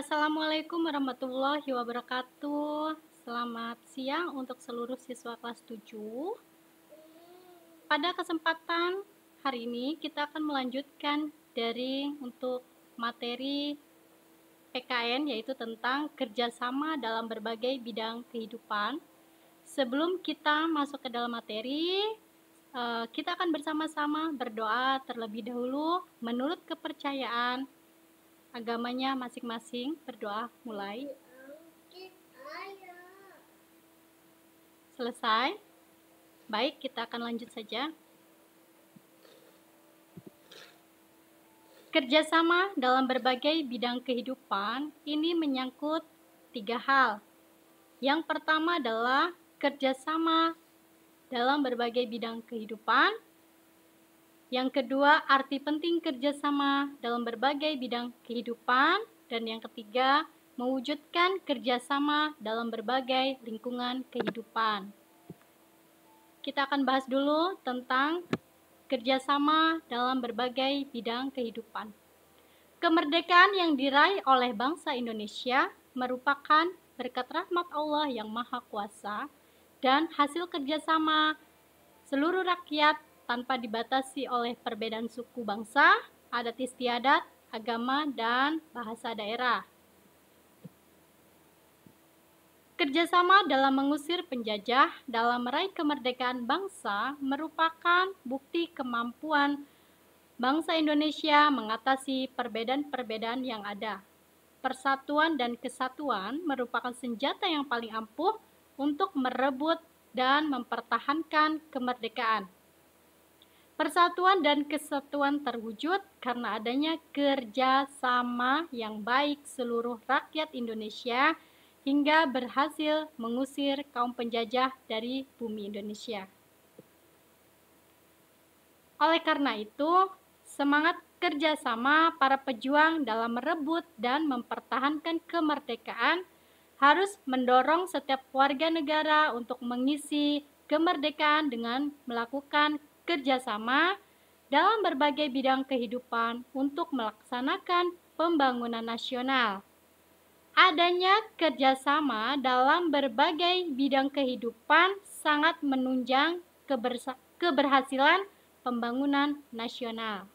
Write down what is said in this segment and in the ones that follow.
Assalamualaikum warahmatullahi wabarakatuh. Selamat siang untuk seluruh siswa kelas 7. Pada kesempatan hari ini kita akan melanjutkan dari untuk materi PKN, yaitu tentang kerjasama dalam berbagai bidang kehidupan. Sebelum kita masuk ke dalam materi, kita akan bersama-sama berdoa terlebih dahulu menurut kepercayaan agamanya masing-masing. Berdoa mulai. Selesai? Baik, kita akan lanjut saja. Kerjasama dalam berbagai bidang kehidupan ini menyangkut 3 hal. Yang pertama adalah kerjasama dalam berbagai bidang kehidupan. Yang kedua, arti penting kerjasama dalam berbagai bidang kehidupan. Dan yang ketiga, mewujudkan kerjasama dalam berbagai lingkungan kehidupan. Kita akan bahas dulu tentang kerjasama dalam berbagai bidang kehidupan. Kemerdekaan yang diraih oleh bangsa Indonesia merupakan berkat rahmat Allah yang Maha Kuasa dan hasil kerjasama seluruh rakyat tanpa dibatasi oleh perbedaan suku bangsa, adat istiadat, agama, dan bahasa daerah. Kerjasama dalam mengusir penjajah dalam meraih kemerdekaan bangsa merupakan bukti kemampuan bangsa Indonesia mengatasi perbedaan-perbedaan yang ada. Persatuan dan kesatuan merupakan senjata yang paling ampuh untuk merebut dan mempertahankan kemerdekaan. Persatuan dan kesatuan terwujud karena adanya kerjasama yang baik seluruh rakyat Indonesia hingga berhasil mengusir kaum penjajah dari bumi Indonesia. Oleh karena itu, semangat kerjasama para pejuang dalam merebut dan mempertahankan kemerdekaan harus mendorong setiap warga negara untuk mengisi kemerdekaan dengan melakukan kerjasama dalam berbagai bidang kehidupan untuk melaksanakan pembangunan nasional. Adanya kerjasama dalam berbagai bidang kehidupan sangat menunjang keberhasilan pembangunan nasional.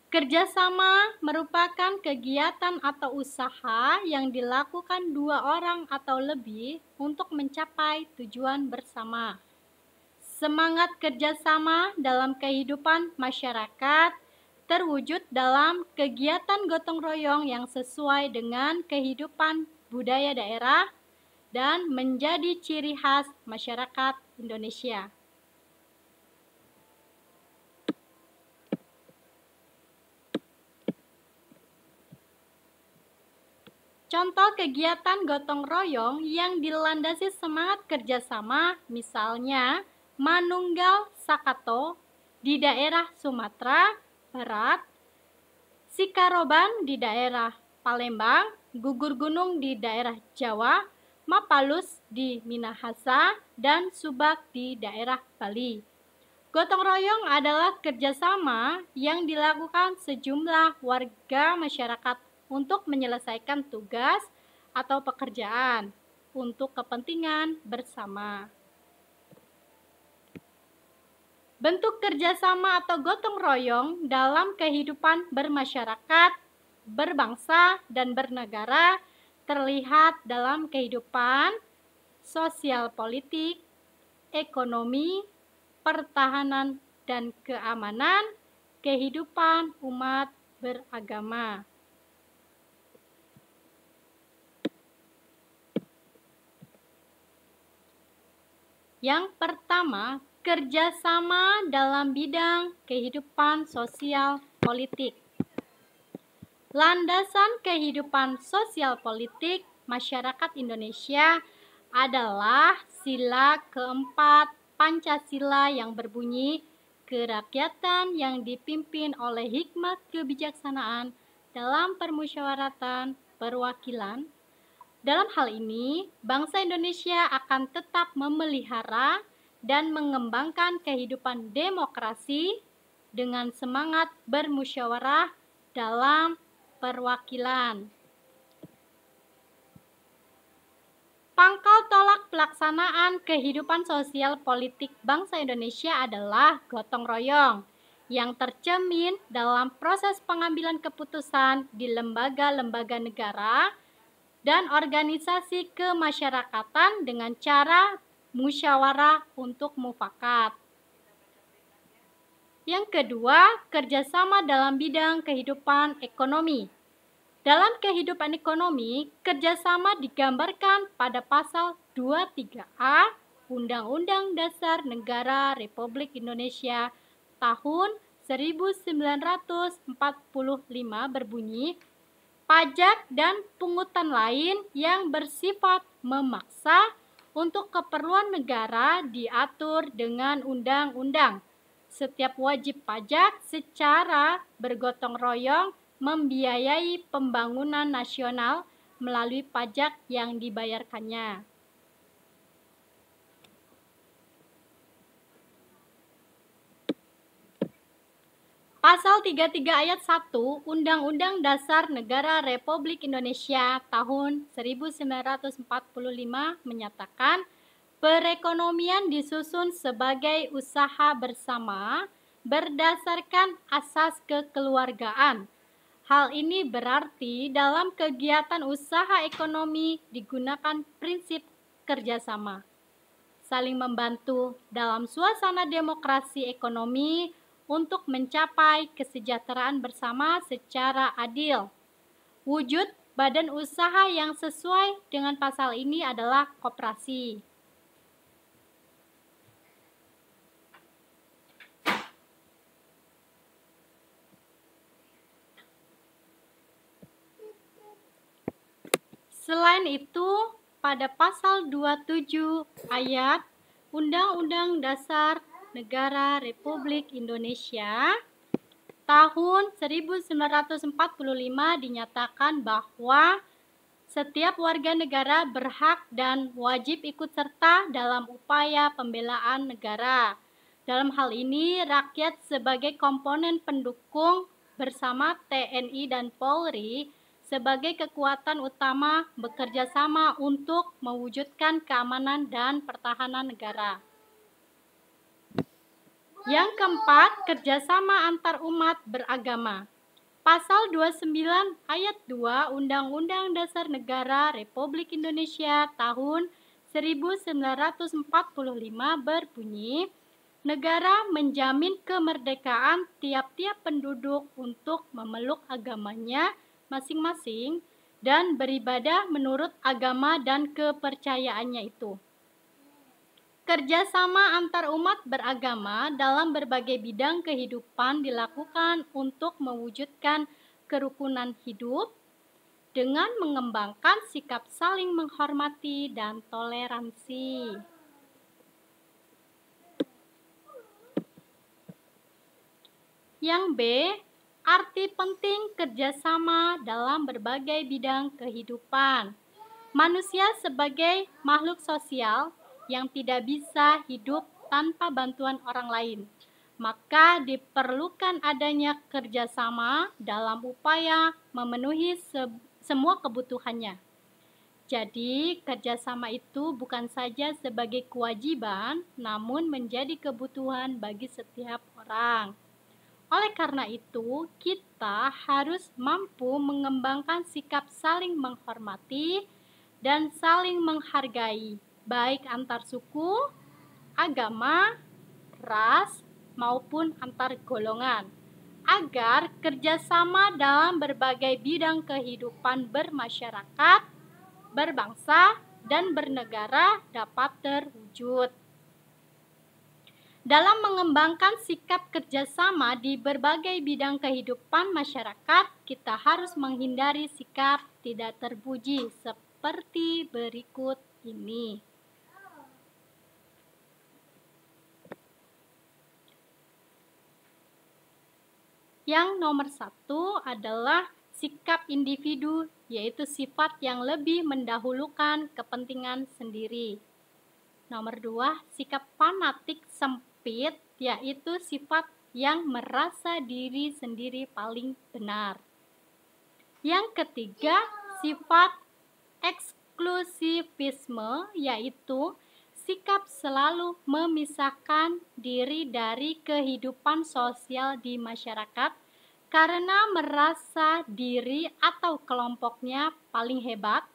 Kerjasama merupakan kegiatan atau usaha yang dilakukan 2 orang atau lebih untuk mencapai tujuan bersama. Semangat kerjasama dalam kehidupan masyarakat terwujud dalam kegiatan gotong royong yang sesuai dengan kehidupan budaya daerah dan menjadi ciri khas masyarakat Indonesia. Contoh kegiatan gotong royong yang dilandasi semangat kerjasama, misalnya Manunggal Sakato di daerah Sumatera Barat, Sikaroban di daerah Palembang, Gugur Gunung di daerah Jawa, Mapalus di Minahasa, dan Subak di daerah Bali. Gotong royong adalah kerjasama yang dilakukan sejumlah warga masyarakat untuk menyelesaikan tugas atau pekerjaan untuk kepentingan bersama. Bentuk kerjasama atau gotong royong dalam kehidupan bermasyarakat, berbangsa, dan bernegara terlihat dalam kehidupan sosial politik, ekonomi, pertahanan dan keamanan, kehidupan umat beragama. Yang pertama, kerjasama dalam bidang kehidupan sosial politik. Landasan kehidupan sosial politik masyarakat Indonesia adalah sila keempat Pancasila yang berbunyi, kerakyatan yang dipimpin oleh hikmat kebijaksanaan dalam permusyawaratan perwakilan. Dalam hal ini, bangsa Indonesia akan tetap memelihara dan mengembangkan kehidupan demokrasi dengan semangat bermusyawarah dalam perwakilan. Pangkal tolak pelaksanaan kehidupan sosial politik bangsa Indonesia adalah gotong royong yang tercermin dalam proses pengambilan keputusan di lembaga-lembaga negara dan organisasi kemasyarakatan dengan cara musyawarah untuk mufakat. Yang kedua, kerjasama dalam bidang kehidupan ekonomi. Dalam kehidupan ekonomi, kerjasama digambarkan pada pasal 23A Undang-Undang Dasar Negara Republik Indonesia tahun 1945 berbunyi, pajak dan pungutan lain yang bersifat memaksa untuk keperluan negara diatur dengan undang-undang. Setiap wajib pajak secara bergotong royong membiayai pembangunan nasional melalui pajak yang dibayarkannya. Pasal 33 ayat 1 Undang-Undang Dasar Negara Republik Indonesia tahun 1945 menyatakan perekonomian disusun sebagai usaha bersama berdasarkan asas kekeluargaan. Hal ini berarti dalam kegiatan usaha ekonomi digunakan prinsip kerjasama, saling membantu dalam suasana demokrasi ekonomi untuk mencapai kesejahteraan bersama secara adil. Wujud badan usaha yang sesuai dengan pasal ini adalah koperasi. Selain itu, pada pasal 27 ayat Undang-Undang Dasar Negara Republik Indonesia tahun 1945 dinyatakan bahwa setiap warga negara berhak dan wajib ikut serta dalam upaya pembelaan negara. Dalam hal ini, rakyat sebagai komponen pendukung bersama TNI dan Polri sebagai kekuatan utama bekerja sama untuk mewujudkan keamanan dan pertahanan negara. Yang keempat, kerjasama antar umat beragama. Pasal 29 ayat 2 Undang-Undang Dasar Negara Republik Indonesia tahun 1945 berbunyi, negara menjamin kemerdekaan tiap-tiap penduduk untuk memeluk agamanya masing-masing dan beribadah menurut agama dan kepercayaannya itu. Kerjasama antar umat beragama dalam berbagai bidang kehidupan dilakukan untuk mewujudkan kerukunan hidup dengan mengembangkan sikap saling menghormati dan toleransi. Yang B, arti penting kerjasama dalam berbagai bidang kehidupan. Manusia sebagai makhluk sosial yang tidak bisa hidup tanpa bantuan orang lain, maka diperlukan adanya kerjasama dalam upaya memenuhi semua kebutuhannya. Jadi, kerjasama itu bukan saja sebagai kewajiban, namun menjadi kebutuhan bagi setiap orang. Oleh karena itu, kita harus mampu mengembangkan sikap saling menghormati dan saling menghargai, baik antar suku, agama, ras, maupun antar golongan, agar kerjasama dalam berbagai bidang kehidupan bermasyarakat, berbangsa, dan bernegara dapat terwujud. Dalam mengembangkan sikap kerjasama di berbagai bidang kehidupan masyarakat, kita harus menghindari sikap tidak terpuji seperti berikut ini. Yang nomor 1 adalah sikap individu, yaitu sifat yang lebih mendahulukan kepentingan sendiri. Nomor 2, sikap fanatik sempit, yaitu sifat yang merasa diri sendiri paling benar. Yang ketiga, sifat eksklusivisme, yaitu sikap selalu memisahkan diri dari kehidupan sosial di masyarakat karena merasa diri atau kelompoknya paling hebat,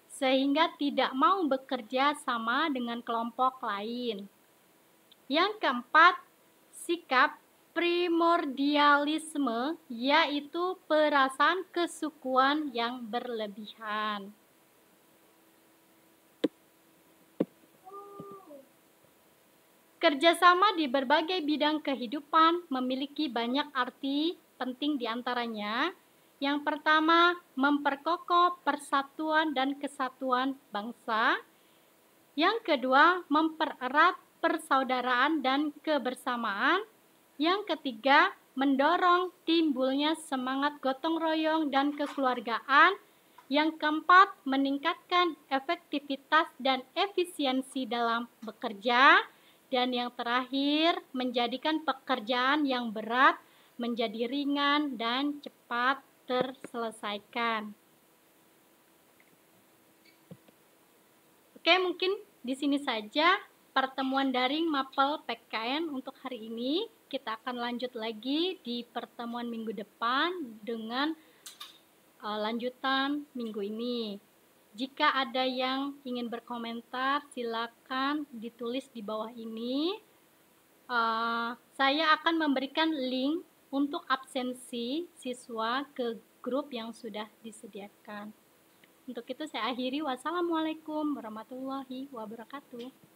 sehingga tidak mau bekerja sama dengan kelompok lain. Yang keempat, sikap primordialisme, yaitu perasaan kesukuan yang berlebihan. Kerjasama di berbagai bidang kehidupan memiliki banyak arti penting diantaranya. Yang pertama, memperkokoh persatuan dan kesatuan bangsa. Yang kedua, mempererat persaudaraan dan kebersamaan. Yang ketiga, mendorong timbulnya semangat gotong royong dan kekeluargaan. Yang keempat, meningkatkan efektivitas dan efisiensi dalam bekerja. Dan yang terakhir, menjadikan pekerjaan yang berat menjadi ringan dan cepat terselesaikan. Oke, mungkin di sini saja pertemuan daring Mapel PKN untuk hari ini. Kita akan lanjut lagi di pertemuan minggu depan dengan lanjutan minggu ini. Jika ada yang ingin berkomentar, silakan ditulis di bawah ini. Saya akan memberikan link untuk absensi siswa ke grup yang sudah disediakan. Untuk itu saya akhiri. Wassalamualaikum warahmatullahi wabarakatuh.